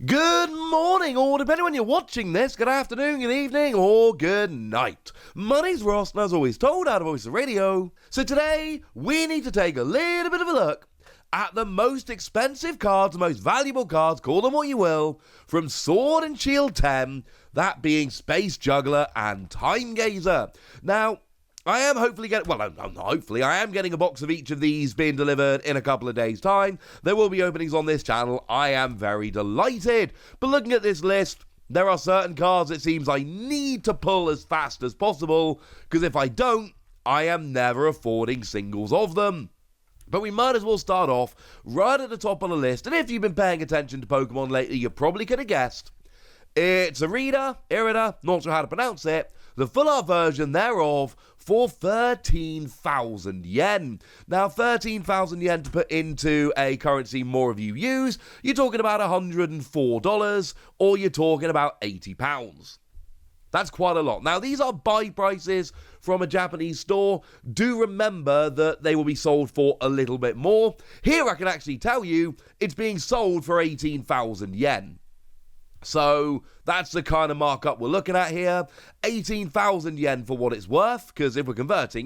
Good morning, or depending when you're watching this, good afternoon, good evening, or good night. My name's Ross, and as always told out of Voice of Radio. So today, we need to take a little bit of a look at the most expensive cards, the most valuable cards, call them what you will, from Sword and Shield 10, that being Space Juggler and Time Gazer. Now, I am hopefully getting, I am getting a box of each of these being delivered in a couple of days' time. There will be openings on this channel. I am very delighted. But looking at this list, there are certain cards it seems I need to pull as fast as possible, because if I don't, I am never affording singles of them. But we might as well start off right at the top of the list, and if you've been paying attention to Pokemon lately, you probably could have guessed. It's Irida, not sure how to pronounce it, the full art version thereof for 13,000 yen. Now, 13,000 yen to put into a currency more of you use, you're talking about $104, or you're talking about £80. That's quite a lot. Now, these are buy prices from a Japanese store. Do remember that they will be sold for a little bit more. Here, I can actually tell you, it's being sold for 18,000 yen. So that's the kind of markup we're looking at here. 18,000 yen for what it's worth, because if we're converting,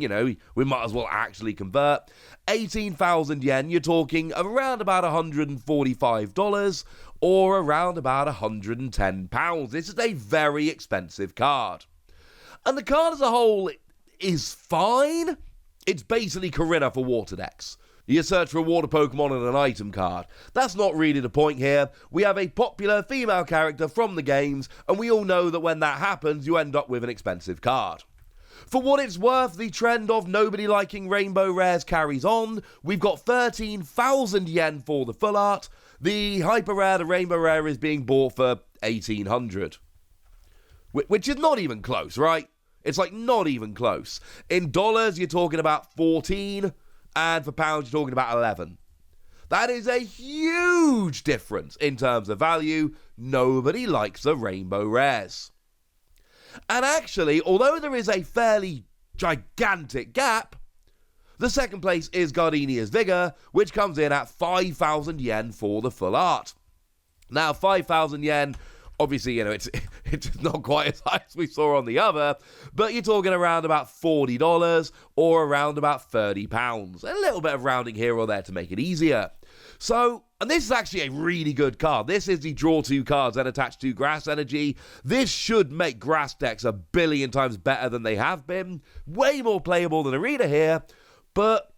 we might as well actually convert. 18,000 yen, you're talking around about $145 or around about £110. This is a very expensive card. And the card as a whole is fine. It's basically Corinna for water decks. You search for a water Pokemon and an item card. That's not really the point here. We have a popular female character from the games, and we all know that when that happens, you end up with an expensive card. For what it's worth, the trend of nobody liking rainbow rares carries on. We've got 13,000 yen for the full art. The hyper rare, the rainbow rare, is being bought for 1,800. Which is not even close, right? It's like not even close. In dollars, you're talking about 14. And for pounds, you're talking about 11. That is a huge difference in terms of value. Nobody likes the rainbow rares. And actually, although there is a fairly gigantic gap, the second place is Gardenia's Vigor, which comes in at 5,000 yen for the full art. Now, 5,000 yen, obviously, it's not quite as high as we saw on the other, but you're talking around about $40 or around about £30. A little bit of rounding here or there to make it easier. So, and this is actually a really good card. This is the draw 2 cards and attach 2 grass energy. This should make grass decks a billion times better than they have been. Way more playable than Irida here, but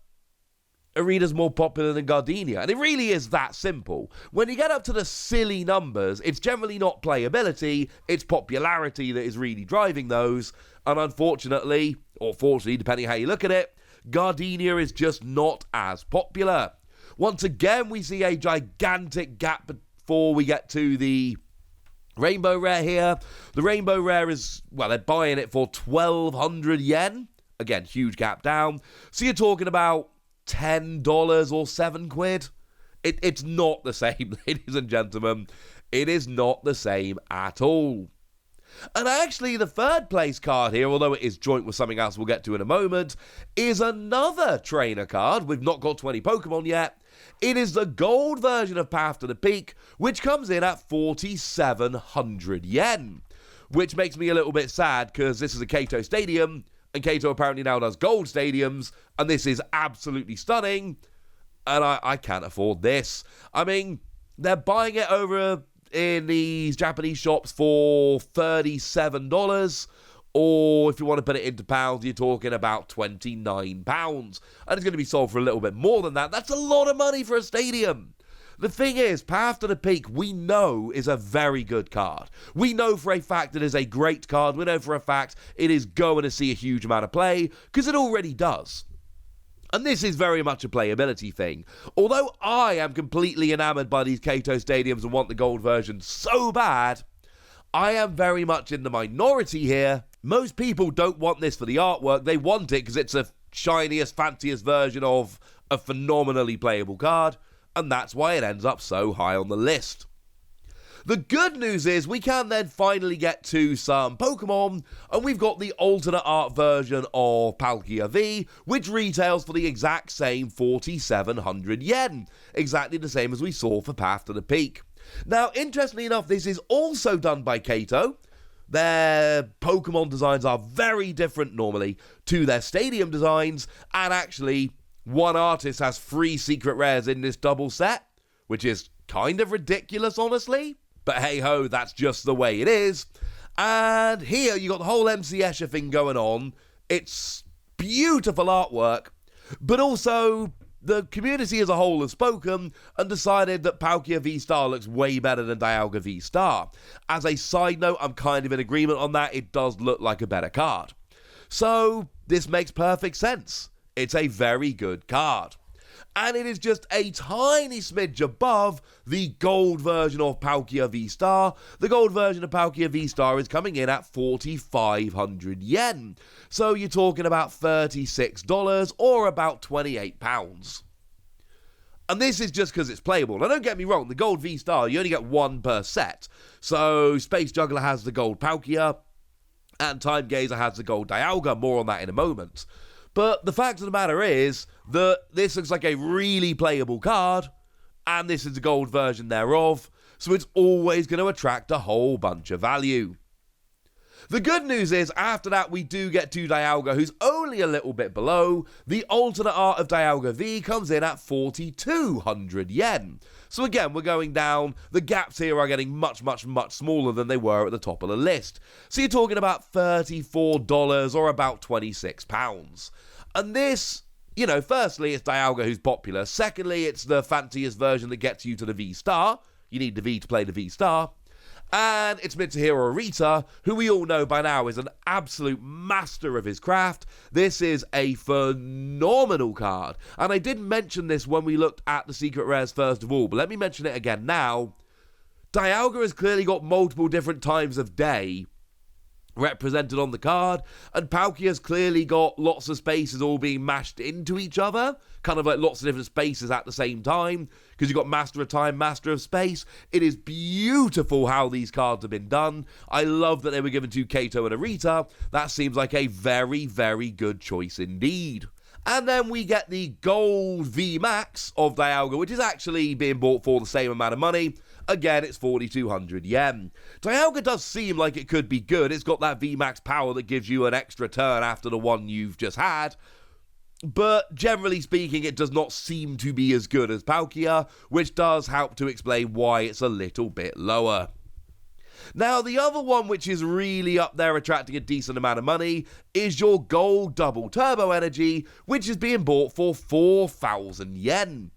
Irida's more popular than Gardenia, and it really is that simple. When you get up to the silly numbers, it's generally not playability, it's popularity that is really driving those, and unfortunately, or fortunately, depending how you look at it, Gardenia is just not as popular. Once again, we see a gigantic gap before we get to the Rainbow Rare here. The Rainbow Rare is, they're buying it for 1,200 yen. Again, huge gap down. So you're talking about $10 or £7. It's not the same, ladies and gentlemen. It is not the same at all. And actually, the third place card here, although it is joint with something else we'll get to in a moment, is another trainer card. We've not got 20 Pokemon yet. It is the gold version of Path to the Peak, which comes in at 4,700 yen. Which makes me a little bit sad, because this is a Kato Stadium, and Kato apparently now does gold stadiums, and this is absolutely stunning, and I can't afford this. I mean, they're buying it over in these Japanese shops for $37, or if you want to put it into pounds, you're talking about £29, and it's going to be sold for a little bit more than that. That's a lot of money for a stadium. The thing is, Path to the Peak, we know is a very good card. We know for a fact it is a great card. We know for a fact it is going to see a huge amount of play, because it already does. And this is very much a playability thing. Although I am completely enamored by these Kato Stadiums and want the gold version so bad, I am very much in the minority here. Most people don't want this for the artwork. They want it because it's a shiniest, fanciest version of a phenomenally playable card. And that's why it ends up so high on the list. The good news is we can then finally get to some Pokemon, and we've got the alternate art version of Palkia V, which retails for the exact same 4,700 yen, exactly the same as we saw for Path to the Peak. Now, interestingly enough, this is also done by Kato. Their Pokemon designs are very different normally to their stadium designs, and actually, one artist has 3 secret rares in this double set, which is kind of ridiculous, honestly. But hey ho, that's just the way it is. And here you got the whole MC Escher thing going on. It's beautiful artwork, but also the community as a whole has spoken and decided that Palkia V Star looks way better than Dialga V Star. As a side note, I'm kind of in agreement on that. It does look like a better card. So this makes perfect sense. It's a very good card. And it is just a tiny smidge above the gold version of Palkia V Star. The gold version of Palkia V Star is coming in at 4,500 yen. So you're talking about $36 or about £28. And this is just because it's playable. Now don't get me wrong, the gold V Star, you only get 1 per set. So Space Juggler has the gold Palkia, and Time Gazer has the gold Dialga. More on that in a moment. But the fact of the matter is that this looks like a really playable card, and this is the gold version thereof, so it's always going to attract a whole bunch of value. The good news is, after that, we do get to Dialga, who's only a little bit below. The alternate art of Dialga V comes in at 4,200 yen. So again, we're going down. The gaps here are getting much, much, much smaller than they were at the top of the list. So you're talking about $34 or about £26. And this, you know, firstly, it's Dialga who's popular. Secondly, it's the fanciest version that gets you to the V-Star. You need the V to play the V-Star. And it's Mitsuhiro Arita, who we all know by now is an absolute master of his craft. This is a phenomenal card. And I did mention this when we looked at the secret rares first of all, but let me mention it again now. Dialga has clearly got multiple different times of day represented on the card, and Palkia's clearly got lots of spaces all being mashed into each other, kind of like lots of different spaces at the same time, because you've got Master of Time, Master of Space. It is beautiful how these cards have been done. I love that they were given to Kato and Arita. That seems like a very, very good choice indeed. And then we get the gold V Max of Dialga, which is actually being bought for the same amount of money. Again, it's 4,200 yen. Dialga does seem like it could be good. It's got that V Max power that gives you an extra turn after the one you've just had. But generally speaking, it does not seem to be as good as Palkia, which does help to explain why it's a little bit lower. Now, the other one which is really up there attracting a decent amount of money is your gold double turbo energy, which is being bought for 4,000 yen.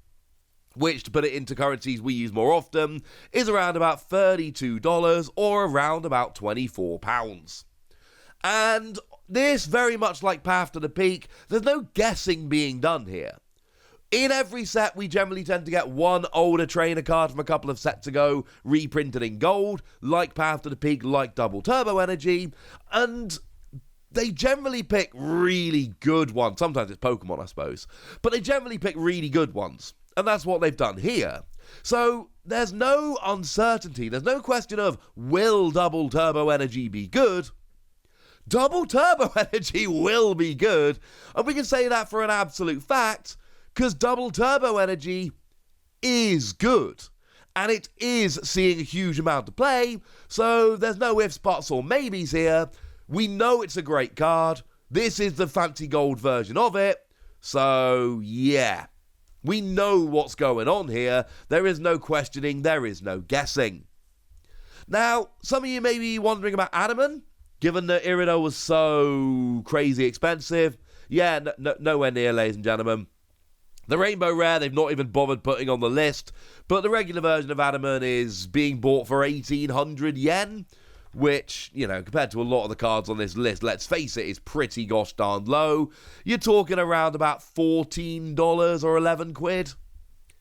Which, to put it into currencies we use more often, is around about $32 or around about £24. And this, very much like Path to the Peak, there's no guessing being done here. In every set, we generally tend to get one older trainer card from a couple of sets ago, reprinted in gold, like Path to the Peak, like Double Turbo Energy, and they generally pick really good ones. Sometimes it's Pokemon, I suppose, but they generally pick really good ones. And that's what they've done here. So there's no uncertainty. There's no question of, will Double Turbo Energy be good? Double Turbo Energy will be good. And we can say that for an absolute fact, because Double Turbo Energy is good. And it is seeing a huge amount of play. So there's no ifs, buts, or maybes here. We know it's a great card. This is the fancy gold version of it. So, yeah. We know what's going on here. There is no questioning. There is no guessing. Now, some of you may be wondering about Adamant, given that Irido was so crazy expensive. Yeah, nowhere near, ladies and gentlemen. The Rainbow Rare, they've not even bothered putting on the list, but the regular version of Adamant is being bought for 1,800 yen, which, you know, compared to a lot of the cards on this list, let's face it, is pretty gosh darn low. You're talking around about $14 or 11 quid.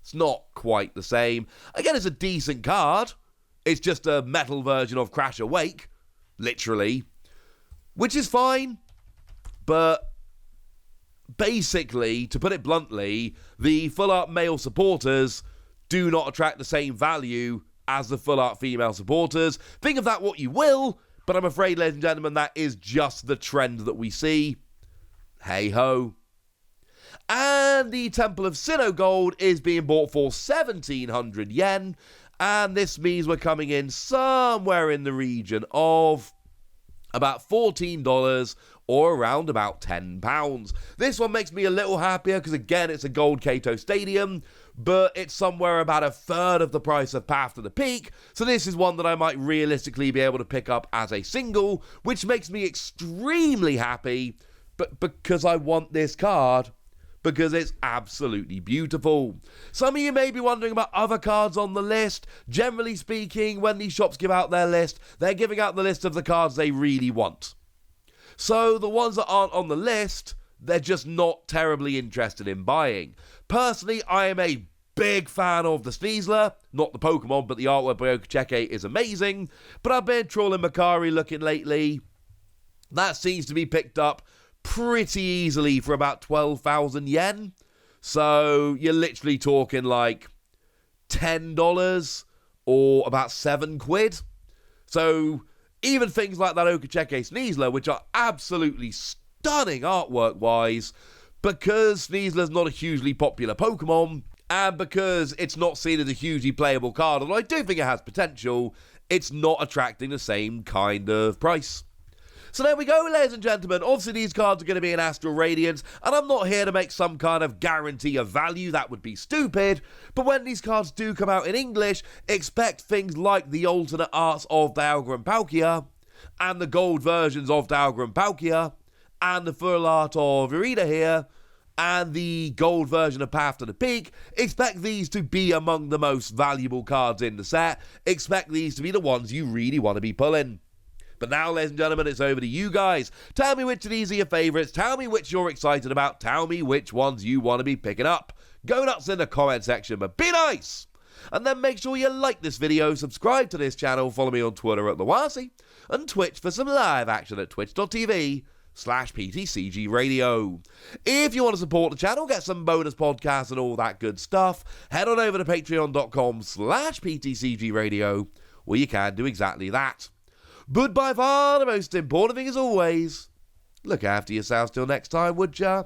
It's not quite the same. Again, it's a decent card. It's just a metal version of Crash Awake, literally, which is fine, but basically, to put it bluntly, the full art male supporters do not attract the same value as the full art female supporters. Think of that what you will, but I'm afraid, ladies and gentlemen, that is just the trend that we see. Hey ho. And the Temple of Sinnoh Gold is being bought for 1,700 yen, And this means we're coming in somewhere in the region of about $14 or around about £10. This one makes me a little happier because, again, it's a gold Kato Stadium, but it's somewhere about a third of the price of Path to the Peak, so this is one that I might realistically be able to pick up as a single, which makes me extremely happy, but because I want this card, because it's absolutely beautiful. Some of you may be wondering about other cards on the list. Generally speaking, when these shops give out their list, they're giving out the list of the cards they really want. So the ones that aren't on the list, they're just not terribly interested in buying. Personally, I am a big fan of the Sneasler, not the Pokemon, but the artwork by Okacheke is amazing. But I've been trawling Makari looking lately. That seems to be picked up pretty easily for about 12,000 yen. So you're literally talking like $10 or about £7. So even things like that Okacheke Sneasler, which are absolutely stunning artwork-wise, because Sneasler's not a hugely popular Pokemon, and because it's not seen as a hugely playable card, although I do think it has potential, it's not attracting the same kind of price. So there we go, ladies and gentlemen. Obviously, these cards are going to be in Astral Radiance, and I'm not here to make some kind of guarantee of value. That would be stupid. But when these cards do come out in English, expect things like the alternate arts of Dialga and Palkia, and the gold versions of Dialga and Palkia, and the full art of Irida here, and the gold version of Path to the Peak. Expect these to be among the most valuable cards in the set. Expect these to be the ones you really want to be pulling. But now, ladies and gentlemen, it's over to you guys. Tell me which of these are your favourites. Tell me which you're excited about. Tell me which ones you want to be picking up. Go nuts in the comment section, but be nice! And then make sure you like this video, subscribe to this channel, follow me on Twitter at TheWasi, and Twitch for some live action at twitch.tv/PTCG Radio. If you want to support the channel, get some bonus podcasts and all that good stuff, head on over to patreon.com/PTCG Radio, where you can do exactly that. But by far the most important thing, as always, look after yourselves till next time, would ya?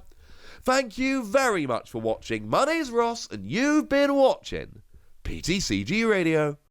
Thank you very much for watching. My name's Ross, and you've been watching PTCG Radio.